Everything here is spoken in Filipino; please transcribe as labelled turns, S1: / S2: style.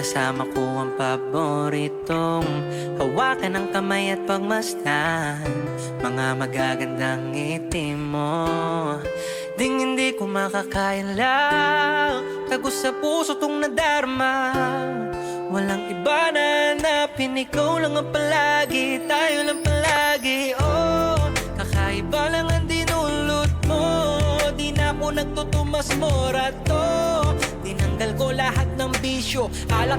S1: kasama ko ang paboritong hawakan ng kamay at pagmasdan mga magagandang ngiti mo. Ding hindi ko makakaila, tagos sa puso tong nadarama. Walang iba na hanapin, ikaw lang ang palagi, tayo lang palagi. Oh, kakaiba lang ang dinulot mo, di na ako nagtutumas morato. Tinanggal ko lahat ng bisyo, alak